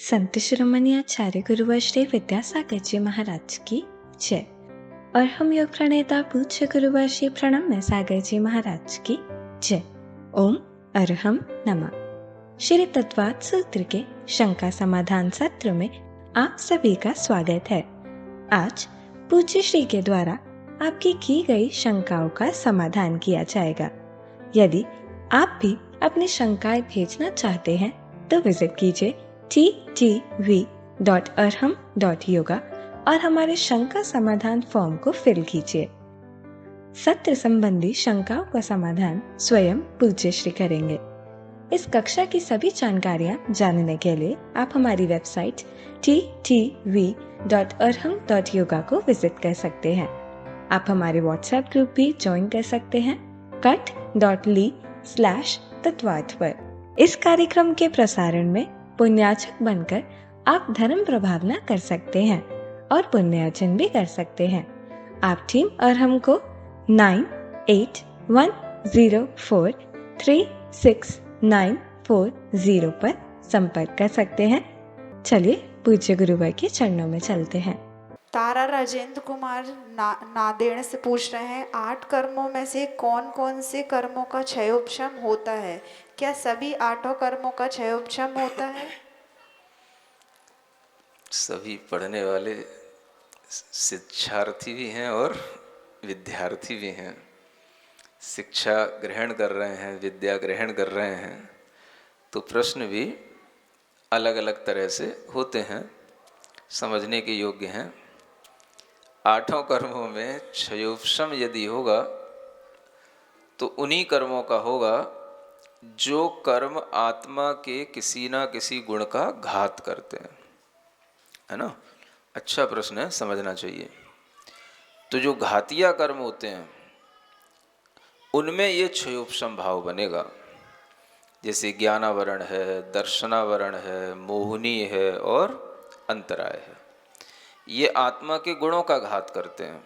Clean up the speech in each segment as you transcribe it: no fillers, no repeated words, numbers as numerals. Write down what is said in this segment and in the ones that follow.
संत शिरोमणि आचार्य गुरुवर श्री विद्यासागर जी महाराज की जय। और हम योग प्रणेता पूज्य गुरुवर श्री प्रणम्य सागर जी महाराज की जय। ओम अरहम नमः। श्री तत्वात् सूत्र के शंका समाधान सत्र में आप सभी का स्वागत है। आज पूज्य श्री के द्वारा आपकी की गई शंकाओं का समाधान किया जाएगा। यदि आप भी अपनी शंकाएं भेजना चाहते हैं तो विजिट कीजिए ttv.arham.yoga और हमारे शंका समाधान फॉर्म को फिल कीजिए। सत्र संबंधी शंकाओं का समाधान स्वयं पूज्य श्री करेंगे। इस कक्षा की सभी जानकारियां जानने के लिए आप हमारी वेबसाइट ttv.arham.yoga को विजिट कर सकते हैं। आप हमारे व्हाट्सएप ग्रुप भी ज्वाइन कर सकते हैं cut.ly/तत्वात् पर। इस कार्यक्रम के प्रसारण में पुण्याचक बनकर आप धर्म प्रभावना कर सकते हैं और पुण्यार्जन भी कर सकते हैं। आप टीम अरहम को 9810436940 पर संपर्क कर सकते हैं। चलिए पूज्य गुरुवर के चरणों में चलते हैं। तारा राजेंद्र कुमार नादेड़ से पूछ रहे हैं, 8 कर्मों में से कौन कौन से कर्मों का क्षयोपशम होता है? क्या सभी 8 कर्मों का क्षयोपशम होता है? सभी पढ़ने वाले शिक्षार्थी भी हैं और विद्यार्थी भी हैं। शिक्षा ग्रहण कर रहे हैं, विद्या ग्रहण कर रहे हैं, तो प्रश्न भी अलग अलग तरह से होते हैं, समझने के योग्य हैं। 8 कर्मों में क्षयोपशम यदि होगा तो उन्हीं कर्मों का होगा जो कर्म आत्मा के किसी ना किसी गुण का घात करते हैं, है ना। अच्छा प्रश्न है, समझना चाहिए। तो जो घातिया कर्म होते हैं उनमें ये क्षयोपशम भाव बनेगा। जैसे ज्ञानावरण है, दर्शनावरण है, मोहिनी है और अंतराय है। ये आत्मा के गुणों का घात करते हैं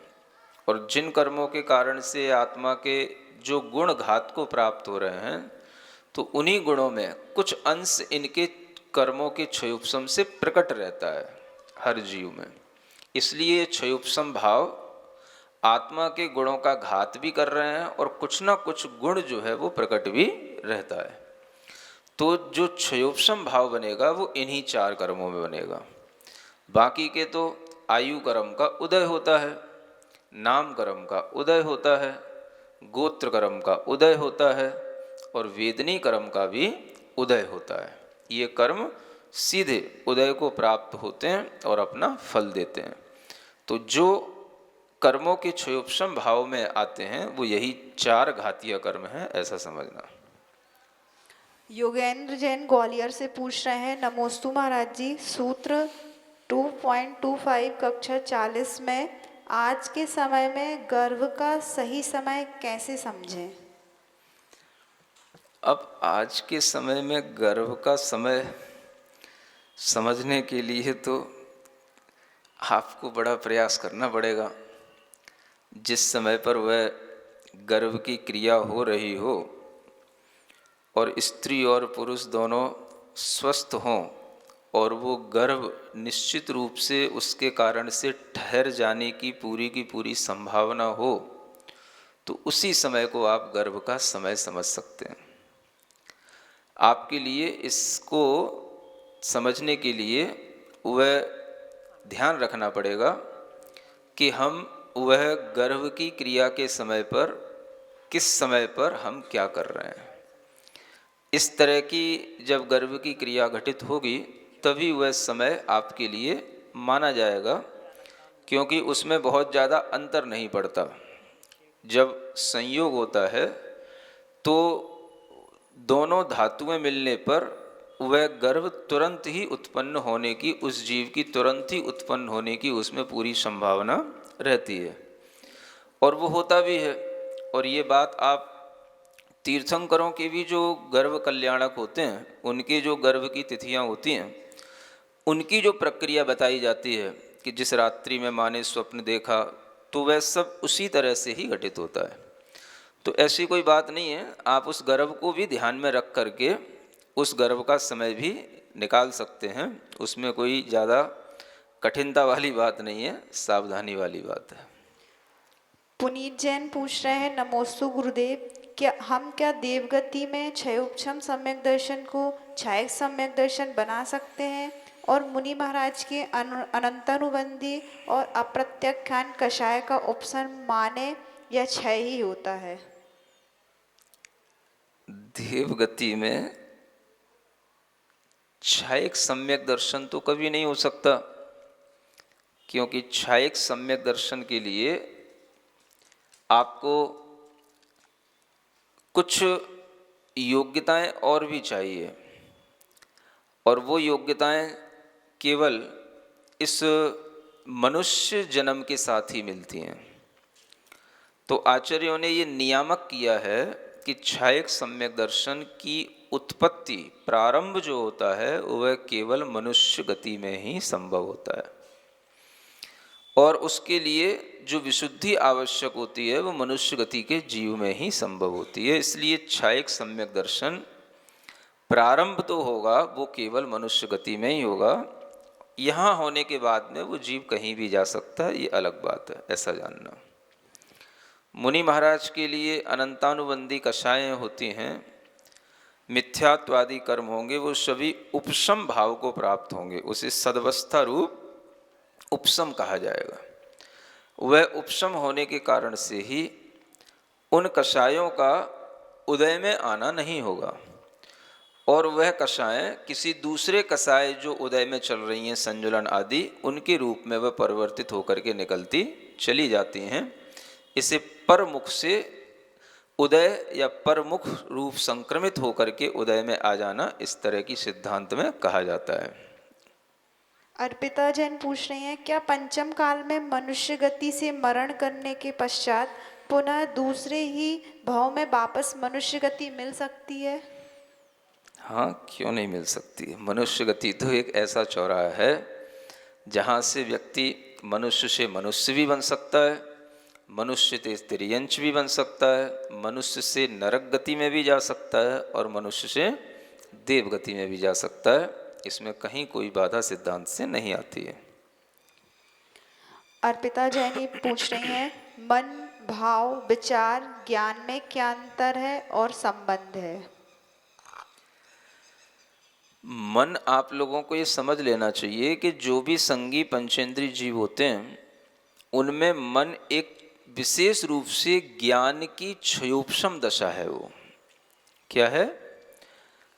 और जिन कर्मों के कारण से आत्मा के जो गुण घात को प्राप्त हो रहे हैं तो उन्हीं गुणों में कुछ अंश इनके कर्मों के क्षयोपशम से प्रकट रहता है हर जीव में। इसलिए क्षयोपशम भाव आत्मा के गुणों का घात भी कर रहे हैं और कुछ ना कुछ गुण जो है वो प्रकट भी रहता है। तो जो क्षयोपशम भाव बनेगा वो इन्हीं 4 कर्मों में बनेगा। बाकी के तो आयु कर्म का उदय होता है, नाम कर्म का उदय होता है, गोत्र कर्म का उदय होता है और वेदनी कर्म का भी उदय होता है। ये कर्म सीधे उदय को प्राप्त होते हैं और अपना फल देते हैं। तो जो कर्मों के क्षयोपशम भाव में आते हैं वो यही 4 घातीय कर्म हैं, ऐसा समझना। योगेंद्र जैन ग्वालियर से पूछ रहे हैं, नमोस्तु महाराज जी, सूत्र 2.25 कक्षा 40 में आज के समय में गर्भ का सही समय कैसे समझें? अब आज के समय में गर्भ का समय समझने के लिए तो आपको बड़ा प्रयास करना पड़ेगा। जिस समय पर वह गर्भ की क्रिया हो रही हो और स्त्री और पुरुष दोनों स्वस्थ हों और वो गर्भ निश्चित रूप से उसके कारण से ठहर जाने की पूरी संभावना हो, तो उसी समय को आप गर्भ का समय समझ सकते हैं। आपके लिए इसको समझने के लिए वह ध्यान रखना पड़ेगा कि हम वह गर्भ की क्रिया के समय पर किस समय पर हम क्या कर रहे हैं। इस तरह की जब गर्भ की क्रिया घटित होगी तभी वह समय आपके लिए माना जाएगा, क्योंकि उसमें बहुत ज़्यादा अंतर नहीं पड़ता। जब संयोग होता है तो दोनों धातुएं मिलने पर वह गर्भ तुरंत ही उत्पन्न होने की, उस जीव की तुरंत ही उत्पन्न होने की उसमें पूरी संभावना रहती है और वो होता भी है। और ये बात आप तीर्थंकरों के भी जो गर्भ कल्याणक होते हैं उनके जो गर्भ की तिथियां होती हैं उनकी जो प्रक्रिया बताई जाती है कि जिस रात्रि में माँ ने स्वप्न देखा तो वह सब उसी तरह से ही घटित होता है। तो ऐसी कोई बात नहीं है, आप उस गर्भ को भी ध्यान में रख करके उस गर्भ का समय भी निकाल सकते हैं, उसमें कोई ज़्यादा कठिनता वाली बात नहीं है, सावधानी वाली बात है। पुनीत जैन पूछ रहे हैं, नमोस्तु गुरुदेव, क्या देवगति में क्षयोपम सम्यक दर्शन को छायक सम्यक दर्शन बना सकते हैं? और मुनि महाराज के अनंतानुबंधी और अप्रत्याख्यान कषाय का उपसर्ग माने या क्षय ही होता है? देवगति में छायक सम्यक दर्शन तो कभी नहीं हो सकता, क्योंकि छायक सम्यक दर्शन के लिए आपको कुछ योग्यताएं और भी चाहिए, और वो योग्यताएं केवल इस मनुष्य जन्म के साथ ही मिलती हैं। तो आचार्यों ने ये नियामक किया है कि छायक सम्यक दर्शन की उत्पत्ति, प्रारंभ जो होता है वह केवल मनुष्य गति में ही संभव होता है, और उसके लिए जो विशुद्धि आवश्यक होती है वो मनुष्य गति के जीव में ही संभव होती है। इसलिए छायक सम्यक दर्शन प्रारंभ तो होगा, वो केवल मनुष्य गति में ही होगा। यहाँ होने के बाद में वो जीव कहीं भी जा सकता है, ये अलग बात है, ऐसा जानना। मुनि महाराज के लिए अनंतानुबंधी कषायें होती हैं, मिथ्यात्वादी कर्म होंगे, वो सभी उपशम भाव को प्राप्त होंगे, उसे सदवस्था रूप उपशम कहा जाएगा। वह उपशम होने के कारण से ही उन कषायों का उदय में आना नहीं होगा, और वह कषायें किसी दूसरे कषाय जो उदय में चल रही हैं, संजुलन आदि, उनके रूप में वह परिवर्तित होकर के निकलती चली जाती हैं। इसे परमुख से उदय या परमुख रूप संक्रमित होकर के उदय में आ जाना, इस तरह की सिद्धांत में कहा जाता है। अर्पिता जैन पूछ रही हैं, क्या पंचम काल में मनुष्य गति से मरण करने के पश्चात पुनः दूसरे ही भाव में वापस मनुष्य गति मिल सकती है? हाँ, क्यों नहीं मिल सकती। मनुष्य गति तो एक ऐसा चौराहा है जहाँ से व्यक्ति मनुष्य से मनुष्य भी बन सकता है, मनुष्य से तिर्यंच भी बन सकता है, मनुष्य से नरक गति में भी जा सकता है, और मनुष्य से देव गति में भी जा सकता है। इसमें कहीं कोई बाधा सिद्धांत से नहीं आती है। अर्पिता जैन पूछ रही हैं, मन, भाव, विचार, ज्ञान में क्या अंतर है और संबंध है? मन, आप लोगों को ये समझ लेना चाहिए कि जो भी संगी पंचेंद्रीय जीव होते हैं उनमें मन एक विशेष रूप से ज्ञान की क्षयोपम दशा है। वो क्या है?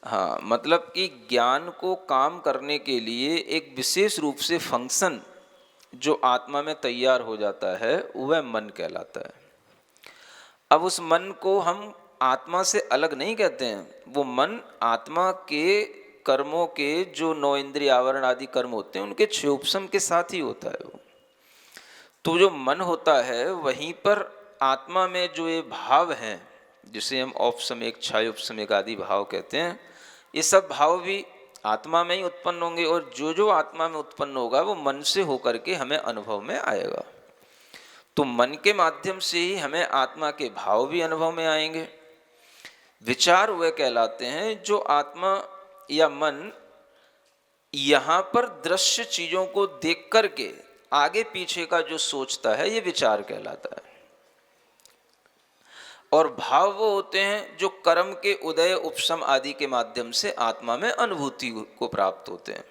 हाँ, मतलब कि ज्ञान को काम करने के लिए एक विशेष रूप से फंक्शन जो आत्मा में तैयार हो जाता है वह मन कहलाता है। अब उस मन को हम आत्मा से अलग नहीं कहते हैं, वो मन आत्मा के कर्मों के जो 9 इंद्रिय आवरण आदि कर्म होते हैं उनके क्षयोपम के साथ ही होता है वो। तो जो मन होता है वहीं पर आत्मा में जो ये भाव हैं, जिसे हम औपसमिक, क्षयोपसमिक आदि भाव कहते हैं, ये सब भाव भी आत्मा में ही उत्पन्न होंगे, और जो जो आत्मा में उत्पन्न होगा वो मन से होकर के हमें अनुभव में आएगा। तो मन के माध्यम से ही हमें आत्मा के भाव भी अनुभव में आएंगे। विचार वे कहलाते हैं जो आत्मा या मन यहाँ पर दृश्य चीजों को देख करके आगे पीछे का जो सोचता है, ये विचार कहलाता है। और भाव वो होते हैं जो कर्म के उदय, उपशम आदि के माध्यम से आत्मा में अनुभूति को प्राप्त होते हैं।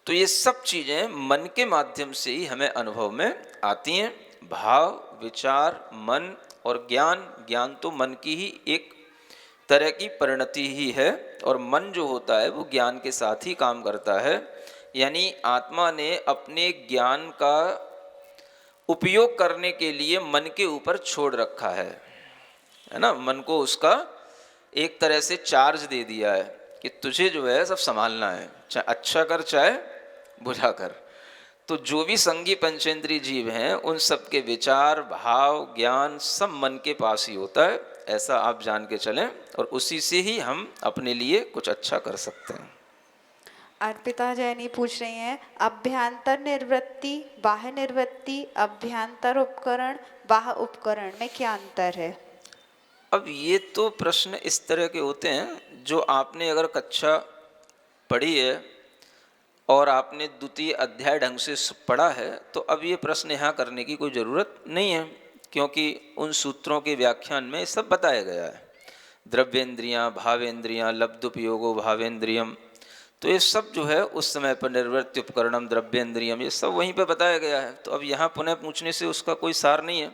तो ये सब चीजें मन के माध्यम से ही हमें अनुभव में आती हैं। भाव, विचार, मन और ज्ञान, ज्ञान तो मन की ही एक तरह की परिणति ही है, और मन जो होता है वो ज्ञान के साथ ही काम करता है। यानी आत्मा ने अपने ज्ञान का उपयोग करने के लिए मन के ऊपर छोड़ रखा है ना। मन को उसका एक तरह से चार्ज दे दिया है कि तुझे जो है सब संभालना है, चाहे अच्छा कर चाहे बुरा कर। तो जो भी संगी पंचेंद्रीय जीव हैं उन सब के विचार, भाव, ज्ञान सब मन के पास ही होता है, ऐसा आप जान के चलें, और उसी से ही हम अपने लिए कुछ अच्छा कर सकते हैं। अर्पिता जैनी पूछ रही हैं, अभ्यांतर निर्वृत्ति, बाह्य निर्वृत्ति, अभ्यांतर उपकरण, बाह्य उपकरण में क्या अंतर है? अब ये तो प्रश्न इस तरह के होते हैं जो आपने अगर कक्षा पढ़ी है और आपने द्वितीय अध्याय ढंग से पढ़ा है, तो अब ये प्रश्न यहाँ करने की कोई ज़रूरत नहीं है, क्योंकि उन सूत्रों के व्याख्यान में सब बताया गया है। द्रव्येंद्रियाँ, भावेंद्रियाँ, लब्धुपयोगो भावेंद्रियम, तो ये सब जो है उस समय पर निर्वृत्ति उपकरणम द्रव्येंद्रियम, ये सब वहीं पर बताया गया है। तो अब यहाँ पुनः पूछने से उसका कोई सार नहीं है।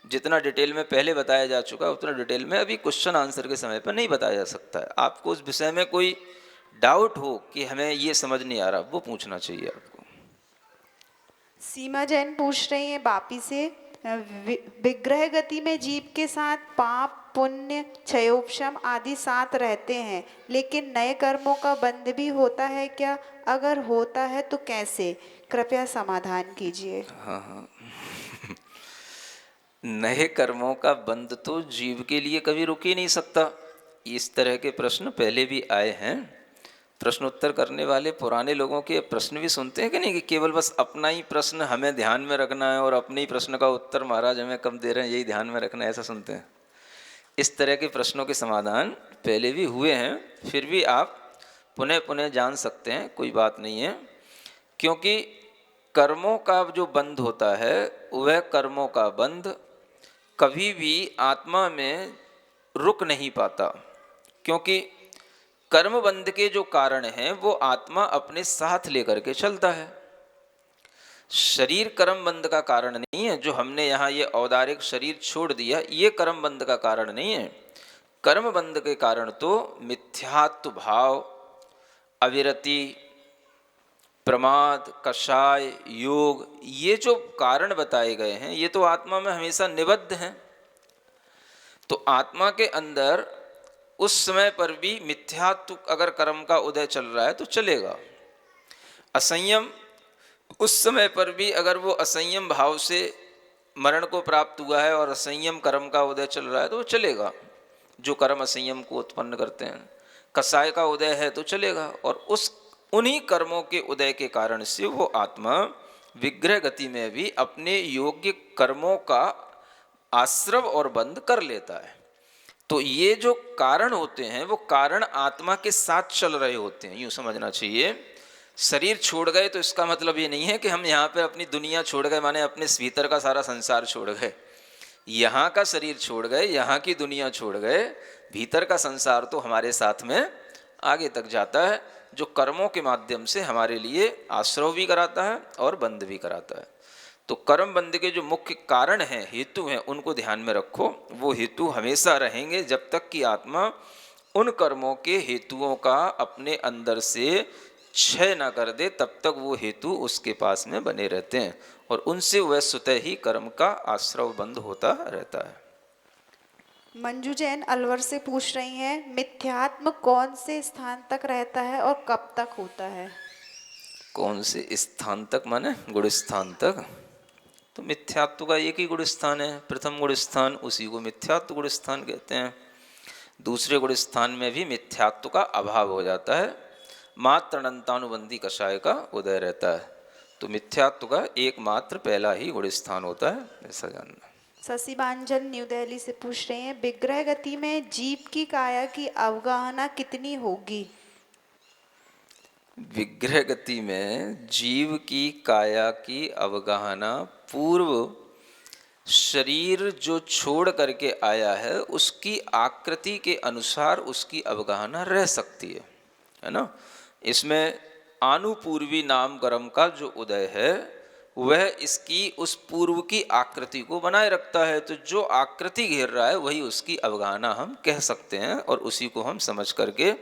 जितना डिटेल में पहले बताया जा चुका है उतना डिटेल में अभी क्वेश्चन आंसर के समय पर नहीं बताया जा सकता है। आपको उस विषय में कोई डाउट हो कि हमें ये समझ नहीं आ रहा, वो पूछना चाहिए आपको। सीमा जैन पूछ रही हैं बापी से, विग्रह गति में जीव के साथ पाप, पुण्य, क्षयोपशम आदि साथ रहते हैं, लेकिन नए कर्मों का बंध भी होता है क्या? अगर होता है तो कैसे? कृपया समाधान कीजिए। हाँ नए कर्मों का बंध तो जीव के लिए कभी रुक ही नहीं सकता। इस तरह के प्रश्न पहले भी आए हैं। प्रश्नोत्तर करने वाले पुराने लोगों के प्रश्न भी सुनते हैं कि नहीं, कि केवल बस अपना ही प्रश्न हमें ध्यान में रखना है और अपने ही प्रश्न का उत्तर महाराज हमें कम दे रहे हैं, यही ध्यान में रखना है, ऐसा सुनते हैं। इस तरह के प्रश्नों के समाधान पहले भी हुए हैं, फिर भी आप पुनः पुनः जान सकते हैं, कोई बात नहीं है। क्योंकि कर्मों का जो बंध होता है वह कर्मों का बंध कभी भी आत्मा में रुक नहीं पाता, क्योंकि कर्म बंध के जो कारण हैं वो आत्मा अपने साथ लेकर के चलता है। शरीर कर्म बंध का कारण नहीं है। जो हमने यहाँ ये औदारिक शरीर छोड़ दिया, ये कर्म बंध का कारण नहीं है। कर्म बंध के कारण तो मिथ्यात्व भाव, अविरति, प्रमाद, कषाय, योग, ये जो कारण बताए गए हैं ये तो आत्मा में हमेशा निबद्ध हैं। तो आत्मा के अंदर उस समय पर भी मिथ्यात्व अगर कर्म का उदय चल रहा है तो चलेगा। असंयम उस समय पर भी अगर वो असंयम भाव से मरण को प्राप्त हुआ है और असंयम कर्म का उदय चल रहा है तो वो चलेगा, जो कर्म असंयम को उत्पन्न करते हैं। कसाय का उदय है तो चलेगा, और उन्हीं कर्मों के उदय के कारण से वो आत्मा विग्रह गति में भी अपने योग्य कर्मों का आश्रव और बंध कर लेता है। तो ये जो कारण होते हैं वो कारण आत्मा के साथ चल रहे होते हैं, यूँ समझना चाहिए। शरीर छोड़ गए तो इसका मतलब ये नहीं है कि हम यहाँ पे अपनी दुनिया छोड़ गए, माने अपने भीतर का सारा संसार छोड़ गए। यहाँ का शरीर छोड़ गए, यहाँ की दुनिया छोड़ गए, भीतर का संसार तो हमारे साथ में आगे तक जाता है, जो कर्मों के माध्यम से हमारे लिए आश्रव भी कराता है और बंध भी कराता है। तो कर्म बंध के जो मुख्य कारण हैं, हेतु हैं, उनको ध्यान में रखो। वो हेतु हमेशा रहेंगे जब तक कि आत्मा उन कर्मों के हेतुओं का अपने अंदर से क्षय ना कर दे, तब तक वो हेतु उसके पास में बने रहते हैं और उनसे वह स्वतः ही कर्म का आश्रव बंध होता रहता है। मंजू जैन अलवर से पूछ रही हैं, मिथ्यात्म कौन से स्थान तक रहता है और कब तक होता है? कौन से स्थान तक माने गुण स्थान तक? तो मिथ्यात्व का एक ही गुण स्थान है, प्रथम गुण स्थान, उसी को मिथ्यात्व गुण स्थान कहते हैं। दूसरे गुण स्थान में भी मिथ्यात्व का अभाव हो जाता है, मात्र अनंतानुबंधी कषाय का उदय रहता है। तो मिथ्यात्व का एकमात्र पहला ही गुण स्थान होता है, ऐसा जानना। शशिबांजन न्यू दिल्ली से पूछ रहे हैं, विग्रह गति में जीव की काया की अवगाहना कितनी होगी? विग्रह गति में जीव की काया की अवगाहना पूर्व शरीर जो छोड़ करके आया है उसकी आकृति के अनुसार उसकी अवगाहना रह सकती है ना। इसमें आनुपूर्वी नाम कर्म का जो उदय है वह इसकी उस पूर्व की आकृति को बनाए रखता है। तो जो आकृति घेर रहा है वही उसकी अवगाहना हम कह सकते हैं, और उसी को हम समझ करके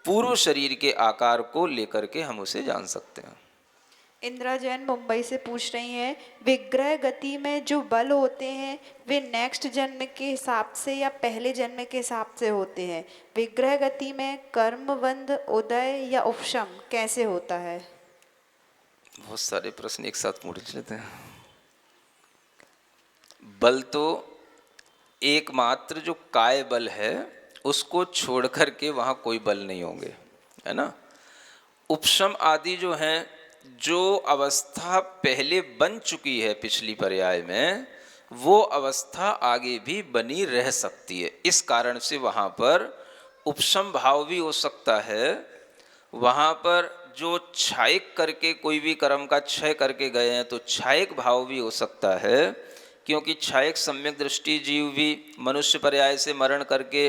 पूर्व शरीर के आकार को लेकर के हम उसे जान सकते हैं। इंदिरा जैन मुंबई से पूछ रही हैं, विग्रह गति में जो बल होते हैं वे नेक्स्ट जन्म के हिसाब से या पहले जन्म के हिसाब से होते हैं? विग्रह गति में कर्मबंध, उदय या उपशम कैसे होता है? बहुत सारे प्रश्न एक साथ पूछ लेते हैं। बल तो एकमात्र जो काय बल है उसको छोड़ करके वहाँ कोई बल नहीं होंगे, है ना। उपशम आदि जो हैं, जो अवस्था पहले बन चुकी है पिछली पर्याय में, वो अवस्था आगे भी बनी रह सकती है। इस कारण से वहाँ पर उपशम भाव भी हो सकता है, वहाँ पर जो क्षायिक करके कोई भी कर्म का क्षय करके गए हैं तो क्षायिक भाव भी हो सकता है, क्योंकि क्षायिक सम्यक दृष्टि जीव भी मनुष्य पर्याय से मरण करके,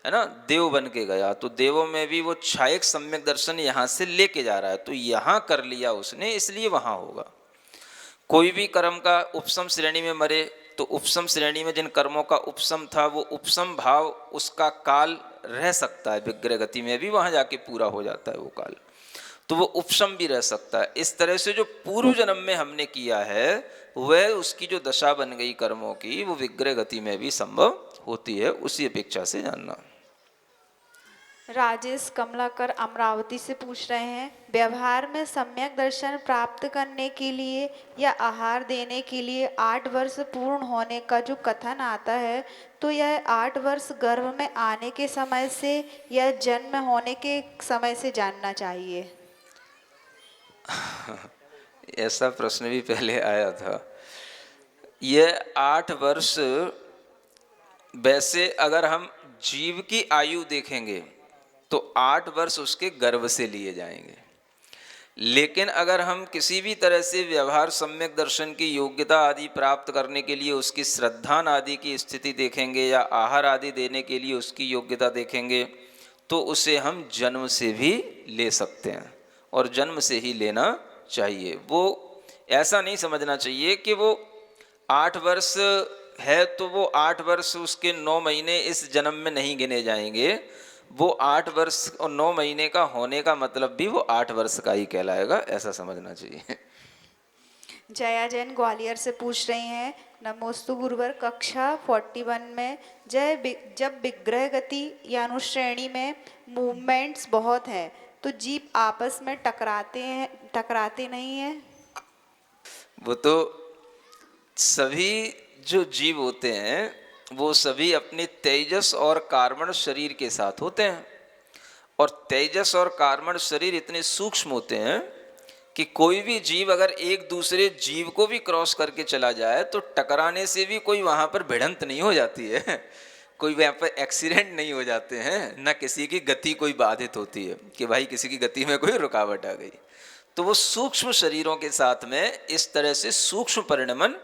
है ना, देव बन के गया, तो देवों में भी वो क्षायिक सम्यक दर्शन यहाँ से लेके जा रहा है, तो यहाँ कर लिया उसने इसलिए वहाँ होगा। कोई भी कर्म का उपसम श्रेणी में मरे तो उपसम श्रेणी में जिन कर्मों का उपसम था वो उपसम भाव उसका काल रह सकता है, विग्रह गति में भी वहाँ जाके पूरा हो जाता है वो काल, तो वो उपसम भी रह सकता है। इस तरह से जो पूर्व जन्म में हमने किया है वह उसकी जो दशा बन गई कर्मों की वो विग्रह गति में भी संभव होती है, उसी अपेक्षा से जानना। राजेश कमलाकर अमरावती से पूछ रहे हैं, व्यवहार में सम्यक दर्शन प्राप्त करने के लिए या आहार देने के लिए 8 वर्ष पूर्ण होने का जो कथन आता है, तो यह 8 वर्ष गर्भ में आने के समय से या जन्म होने के समय से जानना चाहिए? ऐसा प्रश्न भी पहले आया था। यह 8 वर्ष वैसे अगर हम जीव की आयु देखेंगे तो 8 वर्ष उसके गर्भ से लिए जाएंगे, लेकिन अगर हम किसी भी तरह से व्यवहार सम्यक दर्शन की योग्यता आदि प्राप्त करने के लिए उसकी श्रद्धान आदि की स्थिति देखेंगे या आहार आदि देने के लिए उसकी योग्यता देखेंगे तो उसे हम जन्म से भी ले सकते हैं और जन्म से ही लेना चाहिए। वो ऐसा नहीं समझना चाहिए कि वो 8 वर्ष है तो वो 8 वर्ष उसके 9 महीने इस जन्म में नहीं गिने जाएंगे, वो 8 वर्ष और 9 महीने का होने का मतलब भी वो 8 वर्ष का ही कहलाएगा, ऐसा समझना चाहिए। जया जैन ग्वालियर से पूछ रही हैं, नमोस्तु गुरुवर, कक्षा 41 में जब विग्रह गति या अनुश्रेणी में मूवमेंट्स बहुत है तो जीव आपस में टकराते नहीं हैं? वो तो सभी जो जीव होते हैं वो सभी अपने तेजस और कार्बन शरीर के साथ होते हैं, और तेजस और कार्बन शरीर इतने सूक्ष्म होते हैं कि कोई भी जीव अगर एक दूसरे जीव को भी क्रॉस करके चला जाए तो टकराने से भी कोई वहाँ पर भिड़ंत नहीं हो जाती है, कोई वहाँ पर एक्सीडेंट नहीं हो जाते हैं, न किसी की गति कोई बाधित होती है कि भाई किसी की गति में कोई रुकावट आ गई। तो वो सूक्ष्म शरीरों के साथ में इस तरह से सूक्ष्म परिणमन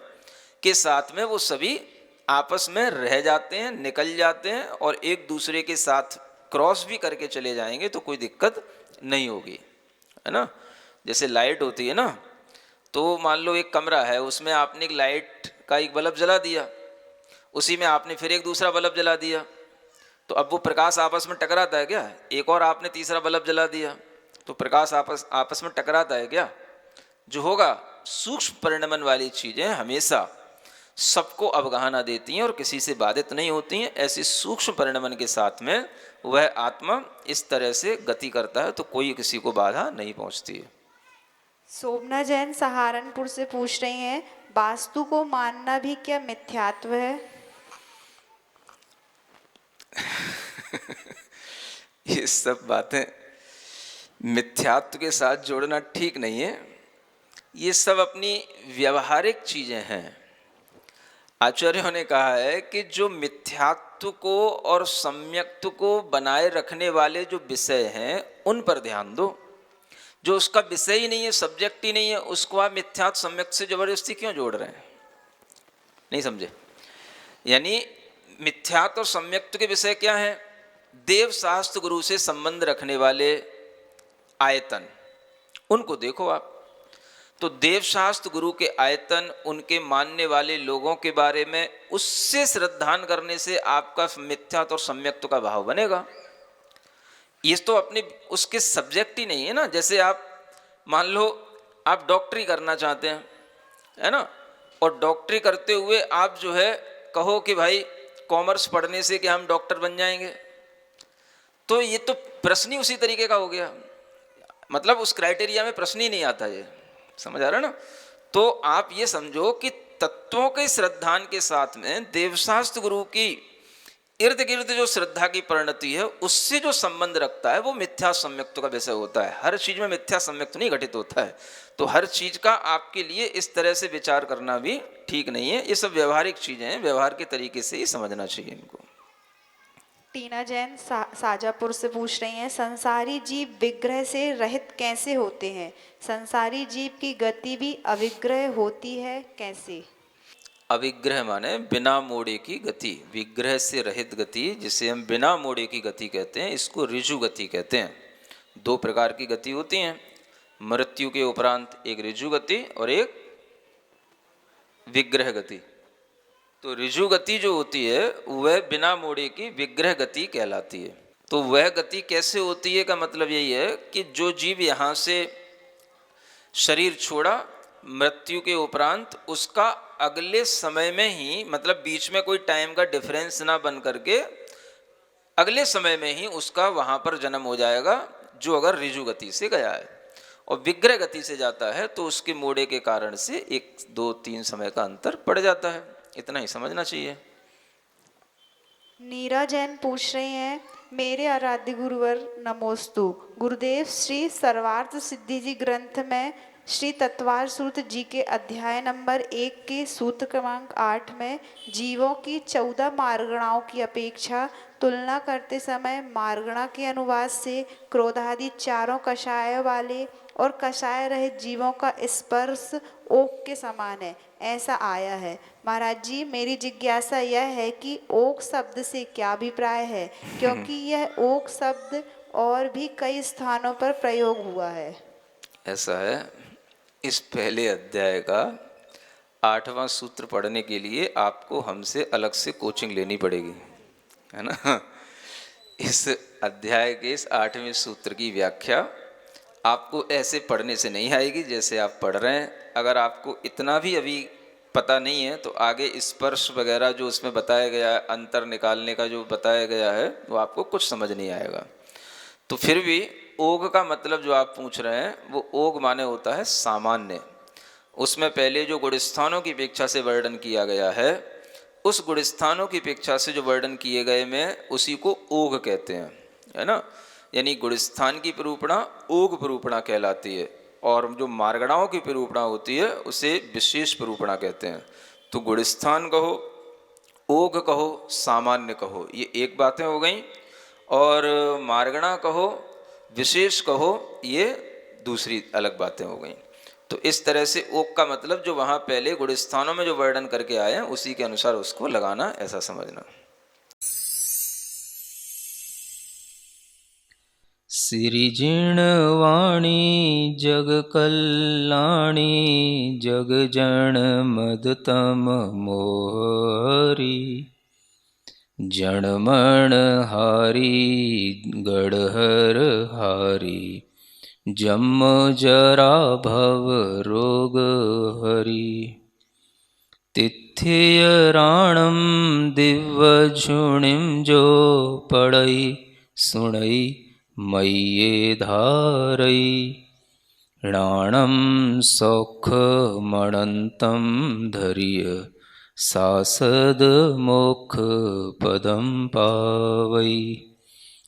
के साथ में वो सभी आपस में रह जाते हैं, निकल जाते हैं, और एक दूसरे के साथ क्रॉस भी करके चले जाएंगे तो कोई दिक्कत नहीं होगी, है ना। जैसे लाइट होती है ना, तो मान लो एक कमरा है, उसमें आपने एक लाइट का एक बल्ब जला दिया, उसी में आपने फिर एक दूसरा बल्ब जला दिया, तो अब वो प्रकाश आपस में टकराता है क्या? एक और आपने तीसरा बल्ब जला दिया तो प्रकाश आपस में टकराता है क्या? जो होगा, सूक्ष्म परिणमन वाली चीज़ें हमेशा सबको अवगाहना देती हैं और किसी से बाधित नहीं होती हैं। ऐसे सूक्ष्म परिणमन के साथ में वह आत्मा इस तरह से गति करता है तो कोई किसी को बाधा नहीं पहुंचती है। शोभना जैन सहारनपुर से पूछ रही हैं, वास्तु को मानना भी क्या मिथ्यात्व है? ये सब बातें मिथ्यात्व के साथ जोड़ना ठीक नहीं है। ये सब अपनी व्यवहारिक चीज़ें हैं। आचार्यों ने कहा है कि जो मिथ्यात्व को और सम्यक्त्व को बनाए रखने वाले जो विषय हैं उन पर ध्यान दो। जो उसका विषय ही नहीं है, सब्जेक्ट ही नहीं है, उसको आप मिथ्यात्व सम्यक्त से जबरदस्ती क्यों जोड़ रहे हैं? नहीं समझे? यानी मिथ्यात्व और सम्यक्त्व के विषय क्या हैं? देव शास्त्र गुरु से संबंध रखने वाले आयतन, उनको देखो आप। तो देवशास्त्र गुरु के आयतन, उनके मानने वाले लोगों के बारे में उससे श्रद्धान करने से आपका मिथ्यात्व और सम्यक्त्व का भाव बनेगा। ये तो अपने उसके सब्जेक्ट ही नहीं है ना। जैसे आप मान लो आप डॉक्टरी करना चाहते हैं, है ना, और डॉक्टरी करते हुए आप जो है कहो कि भाई कॉमर्स पढ़ने से कि हम डॉक्टर बन जाएंगे, तो ये तो प्रश्न ही उसी तरीके का हो गया। मतलब उस क्राइटेरिया में प्रश्न ही नहीं आता, ये समझ आ रहा है ना। तो आप ये समझो कि तत्वों के श्रद्धान के साथ में देवशास्त्र गुरु की इर्द गिर्द जो श्रद्धा की परिणति है उससे जो संबंध रखता है वो मिथ्या सम्यक्त्व का विषय होता है। हर चीज में मिथ्या सम्यक्त्व नहीं घटित होता है। तो हर चीज का आपके लिए इस तरह से विचार करना भी ठीक नहीं है। ये सब व्यवहारिक चीजें हैं, व्यवहार के तरीके से ही समझना चाहिए इनको। टीना जैन साजापुर से पूछ रही हैं, संसारी जीव विग्रह से रहित कैसे होते हैं? संसारी जीव की गति भी अविग्रह होती है, कैसे? अविग्रह माने बिना मोड़े की गति, विग्रह से रहित गति जिसे हम बिना मोड़े की गति कहते हैं, इसको ऋजु गति कहते हैं। दो प्रकार की गति होती हैं, मृत्यु के उपरांत एक ऋजु गति और एक विग्रह गति। तो ऋजु गति जो होती है वह बिना मोड़े की विग्रह गति कहलाती है। तो वह गति कैसे होती है का मतलब यही है कि जो जीव यहाँ से शरीर छोड़ा मृत्यु के उपरांत, उसका अगले समय में ही, मतलब बीच में कोई टाइम का डिफरेंस ना बन करके अगले समय में ही उसका वहाँ पर जन्म हो जाएगा, जो अगर ऋजु गति से गया है। और विग्रह गति से जाता है तो उसके मोड़े के कारण से 1, 2, 3 समय का अंतर पड़ जाता है। इतना ही समझना चाहिए। नीरा जैन पूछ रही हैं, मेरे आराध्य गुरुवर नमोस्तु। गुरुदेव श्री सर्वार्थ सिद्धि जी ग्रंथ में श्री तत्वार सूत्र जी के अध्याय नंबर 1 के सूत्र क्रमांक 8 में जीवों की 14 मार्गणाओं की अपेक्षा तुलना करते समय मार्गणा के अनुवाद से क्रोधादि चारों कषाय वाले और कषाय रहित जीवों का स्पर्श ओक के समान है, ऐसा आया है। महाराज जी, मेरी जिज्ञासा यह है कि ओक शब्द से क्या अभिप्राय है, क्योंकि यह ओक शब्द और भी कई स्थानों पर प्रयोग हुआ है। ऐसा है, इस पहले अध्याय का 8वां सूत्र पढ़ने के लिए आपको हमसे अलग से कोचिंग लेनी पड़ेगी, है ना। इस अध्याय के इस 8वें सूत्र की व्याख्या आपको ऐसे पढ़ने से नहीं आएगी जैसे आप पढ़ रहे हैं। अगर आपको इतना भी अभी पता नहीं है तो आगे स्पर्श वगैरह जो उसमें बताया गया है, अंतर निकालने का जो बताया गया है, वो आपको कुछ समझ नहीं आएगा। तो फिर भी ओग का मतलब जो आप पूछ रहे हैं, वो ओग माने होता है सामान्य। उसमें पहले जो गुणस्थानों की अपेक्षा से वर्णन किया गया है, उस गुणस्थानों की अपेक्षा से जो वर्णन किए गए में उसी को ओग कहते हैं, है ना। यानी गुणस्थान की प्ररूपणा ओग प्ररूपणा कहलाती है, और जो मार्गणाओं की प्ररूपणा होती है उसे विशेष प्ररूपणा कहते हैं। तो गुणस्थान कहो, ओग कहो, सामान्य कहो, ये एक बातें हो गई, और मार्गणा कहो, विशेष कहो, ये दूसरी अलग बातें हो गई। तो इस तरह से ओक का मतलब जो वहाँ पहले गुणस्थानों में जो वर्णन करके आए हैं उसी के अनुसार उसको लगाना, ऐसा समझना। सिरिजिण वाणी जग कल्याणी जग जन मदतम मोहरी जणमण हारी गढ़हर हारी जम जरा भव रोग हरि तिथ्य राणम दिव्य झुणिम जो पढ़ई सुणई मय्ये धारई राणम सौख मणंतम धरिय सासद मोक्ष पदम पावई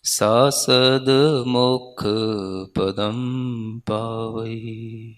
सासद मोक्ष पदम पावई।